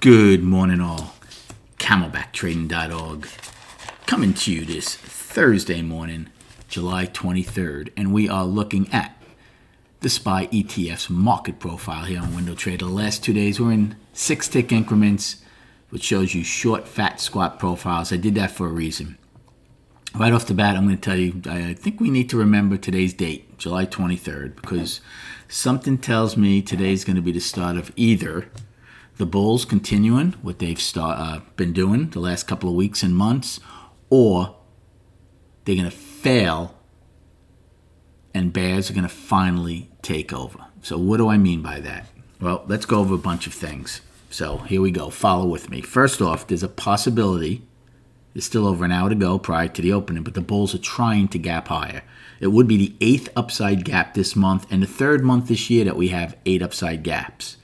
Good morning, all. CamelbackTrading.org coming to you this Thursday morning, July 23rd, and we are looking at the SPY ETF's market profile here on Window Trader. The last 2 days we're in 6-tick increments, which shows you short, fat, squat profiles. I did that for a reason. Right off the bat, I'm going to tell you, I think we need to remember today's date, July 23rd, because something tells me today's going to be the start of either the bulls continuing what they've been doing the last couple of weeks and months, or they're going to fail and bears are going to finally take over. So what do I mean by that? Well, let's go over a bunch of things. So here we go. Follow with me. First off, there's a possibility. It's still over an hour to go prior to the opening, but the bulls are trying to gap higher. It would be the 8th upside gap this month and the 3rd month this year that we have 8 upside gaps.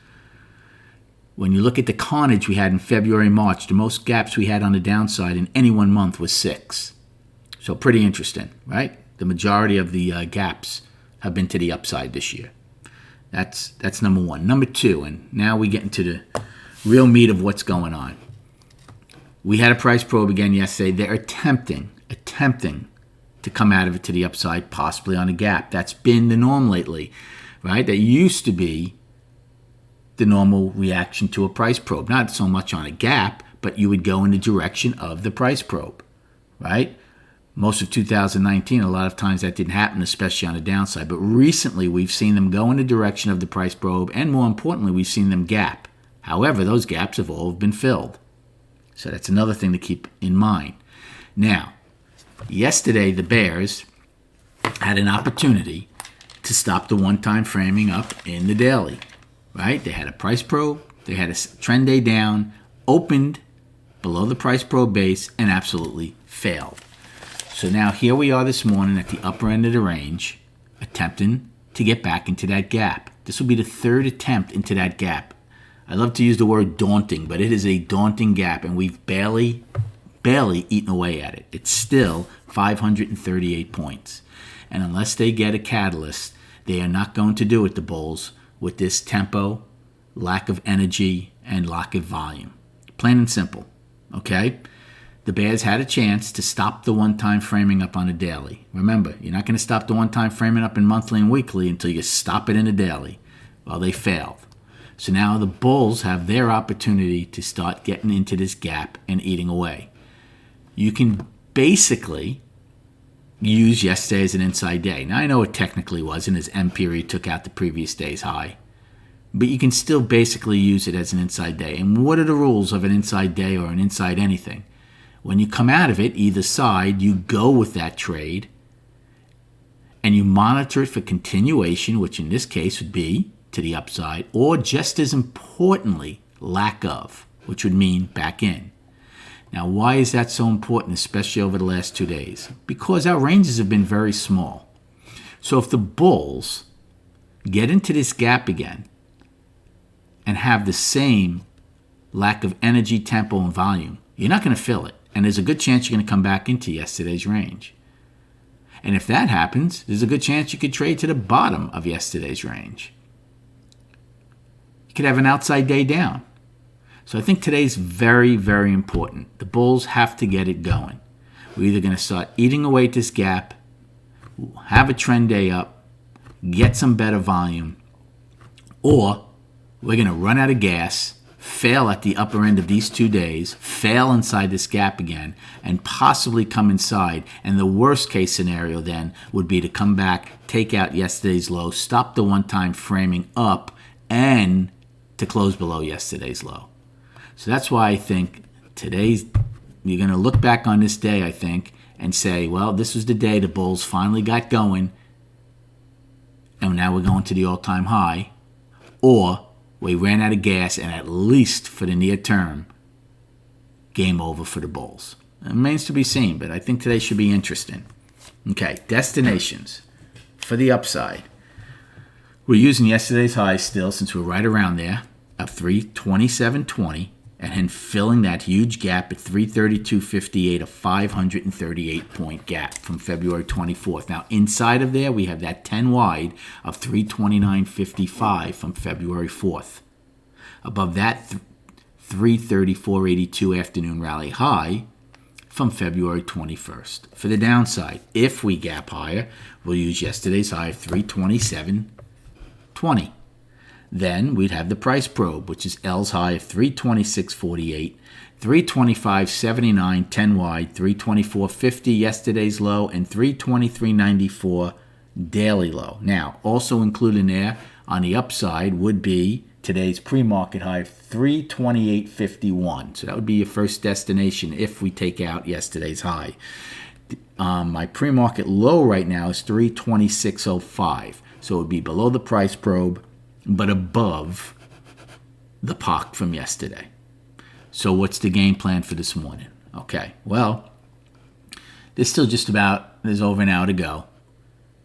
When you look at the carnage we had in February and March, the most gaps we had on the downside in any one month was 6. So pretty interesting, right? The majority of the gaps have been to the upside this year. That's number one. Number two, and now we get into the real meat of what's going on. We had a price probe again yesterday. They're attempting to come out of it to the upside, possibly on a gap. That's been the norm lately, right? That used to be the normal reaction to a price probe. Not so much on a gap, but you would go in the direction of the price probe, right? Most of 2019, a lot of times that didn't happen, especially on the downside. But recently, we've seen them go in the direction of the price probe, and more importantly, we've seen them gap. However, those gaps have all been filled. So that's another thing to keep in mind. Now, yesterday, the bears had an opportunity to stop the one-time framing up in the daily. Right? They had a price probe, they had a trend day down, opened below the price probe base, and absolutely failed. So now here we are this morning at the upper end of the range, attempting to get back into that gap. This will be the 3rd attempt into that gap. I love to use the word daunting, but it is a daunting gap, and we've barely eaten away at it. It's still 538 points. And unless they get a catalyst, they are not going to do it, the bulls, with this tempo, lack of energy, and lack of volume. Plain and simple, okay? The bears had a chance to stop the one-time framing up on a daily. Remember, you're not going to stop the one-time framing up in monthly and weekly until you stop it in a daily. Well, they failed. So now the bulls have their opportunity to start getting into this gap and eating away. You can basically use yesterday as an inside day. Now, I know it technically wasn't, as M period took out the previous day's high. But you can still basically use it as an inside day. And what are the rules of an inside day or an inside anything? When you come out of it, either side, you go with that trade and you monitor it for continuation, which in this case would be to the upside, or just as importantly, lack of, which would mean back in. Now, why is that so important, especially over the last 2 days? Because our ranges have been very small. So if the bulls get into this gap again and have the same lack of energy, tempo, and volume, you're not going to fill it. And there's a good chance you're going to come back into yesterday's range. And if that happens, there's a good chance you could trade to the bottom of yesterday's range. You could have an outside day down. So I think today's very, very important. The bulls have to get it going. We're either going to start eating away at this gap, have a trend day up, get some better volume, or we're going to run out of gas, fail at the upper end of these 2 days, fail inside this gap again, and possibly come inside. And the worst case scenario then would be to come back, take out yesterday's low, stop the one-time framing up, and to close below yesterday's low. So that's why I think you're going to look back on this day, I think, and say, well, this was the day the bulls finally got going, and now we're going to the all-time high, or we ran out of gas, and at least for the near term, game over for the bulls. It remains to be seen, but I think today should be interesting. Okay, destinations for the upside. We're using yesterday's high still, since we're right around there, of 327.20, and then filling that huge gap at 332.58, a 538-point gap from February 24th. Now, inside of there, we have that 10 wide of 329.55 from February 4th. Above that 334.82 afternoon rally high from February 21st. For the downside, if we gap higher, we'll use yesterday's high of 327.20. Then we'd have the price probe, which is L's high of 326.48, 325.79 10 wide, 324.50 yesterday's low, and 323.94 daily low. Now, also included in there on the upside would be today's pre-market high of 328.51. So that would be your first destination if we take out yesterday's high. My pre-market low right now is 326.05. So it would be below the price probe, but above the POC from yesterday. So what's the game plan for this morning? Okay, well, there's over an hour to go.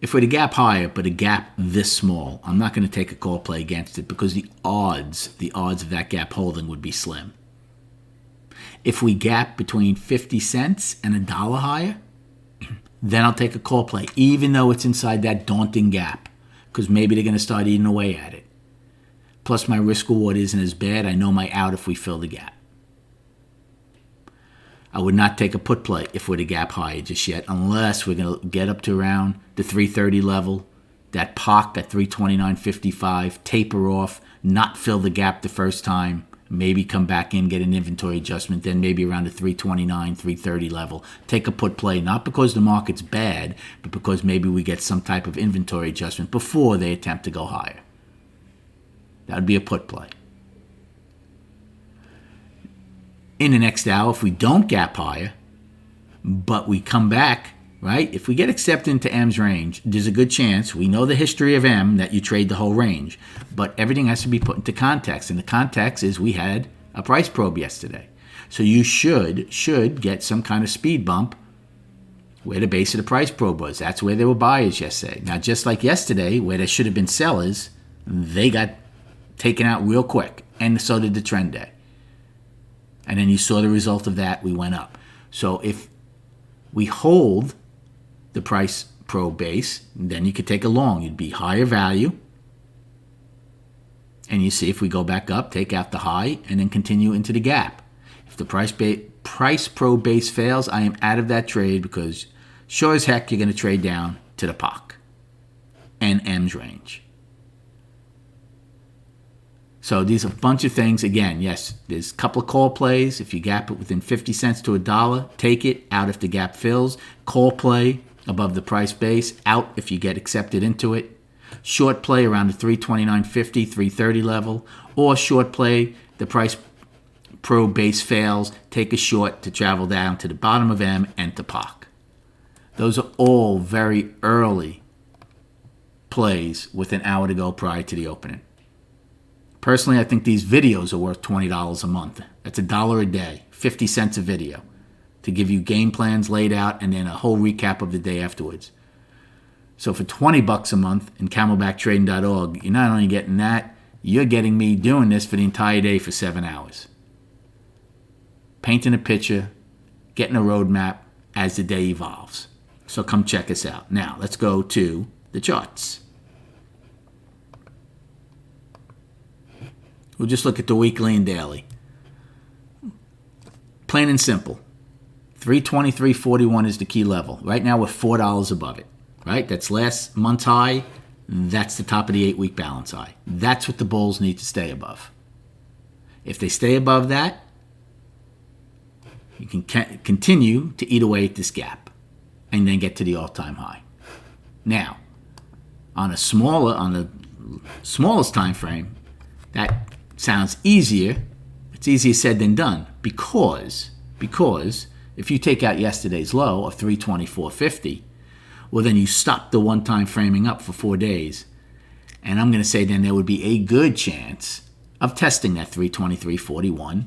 If we're to gap higher, but a gap this small, I'm not going to take a call play against it because the odds of that gap holding would be slim. If we gap between 50 cents and $1 higher, then I'll take a call play, even though it's inside that daunting gap, because maybe they're going to start eating away at it. Plus, my risk reward isn't as bad. I know my out if we fill the gap. I would not take a put play if we're to gap higher just yet, unless we're going to get up to around the 330 level, that POC at 329.55, taper off, not fill the gap the first time, maybe come back in, get an inventory adjustment, then maybe around the 329, 330 level. Take a put play, not because the market's bad, but because maybe we get some type of inventory adjustment before they attempt to go higher. That would be a put play. In the next hour, if we don't gap higher, but we come back, right? If we get accepted into M's range, there's a good chance, we know the history of M, that you trade the whole range. But everything has to be put into context. And the context is we had a price probe yesterday. So you should get some kind of speed bump where the base of the price probe was. That's where there were buyers yesterday. Now, just like yesterday, where there should have been sellers, they got taken out real quick. And so did the trend day. And then you saw the result of that, we went up. So if we hold the price probe base, then you could take a long. You'd be higher value. And you see if we go back up, take out the high, and then continue into the gap. If the price probe base fails, I am out of that trade because sure as heck you're going to trade down to the POC and M's range. So these are a bunch of things. Again, yes, there's a couple of call plays. If you gap it within 50 cents to $1, take it. Out if the gap fills. Call play above the price base. Out if you get accepted into it. Short play around the 329.50, 330 level. Or short play, the price probe base fails. Take a short to travel down to the bottom of M and to POC. Those are all very early plays with an hour to go prior to the opening. Personally, I think these videos are worth $20 a month. That's $1 a day, 50 cents a video, to give you game plans laid out and then a whole recap of the day afterwards. So for $20 a month in camelbacktrading.org, you're not only getting that, you're getting me doing this for the entire day for 7 hours. Painting a picture, getting a roadmap as the day evolves. So come check us out. Now, let's go to the charts. We'll just look at the weekly and daily. Plain and simple. 323.41 is the key level. Right now we're $4 above it. Right? That's last month's high. That's the top of the 8-week balance high. That's what the bulls need to stay above. If they stay above that, you can continue to eat away at this gap and then get to the all-time high. Now, on the smallest time frame, that sounds easier. It's easier said than done because if you take out yesterday's low of 324.50, well, then you stop the one-time framing up for 4 days. And I'm going to say then there would be a good chance of testing that 323.41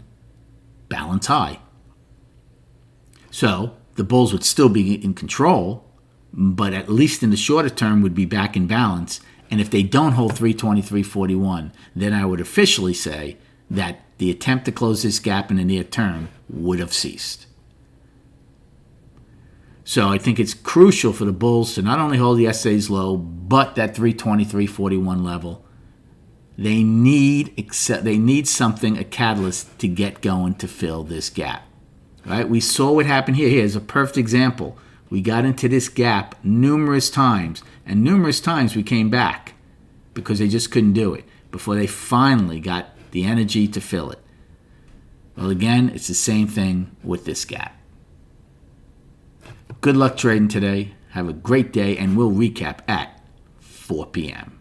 balance high. So the bulls would still be in control, but at least in the shorter term would be back in balance. And if they don't hold 323.41, then I would officially say that the attempt to close this gap in the near term would have ceased. So I think it's crucial for the bulls to not only hold yesterday's low, but that 323.41 level. They need something, a catalyst, to get going to fill this gap. Right? We saw what happened here. Here's a perfect example. We got into this gap numerous times, and numerous times we came back because they just couldn't do it before they finally got the energy to fill it. Well, again, it's the same thing with this gap. Good luck trading today. Have a great day, and we'll recap at 4 p.m.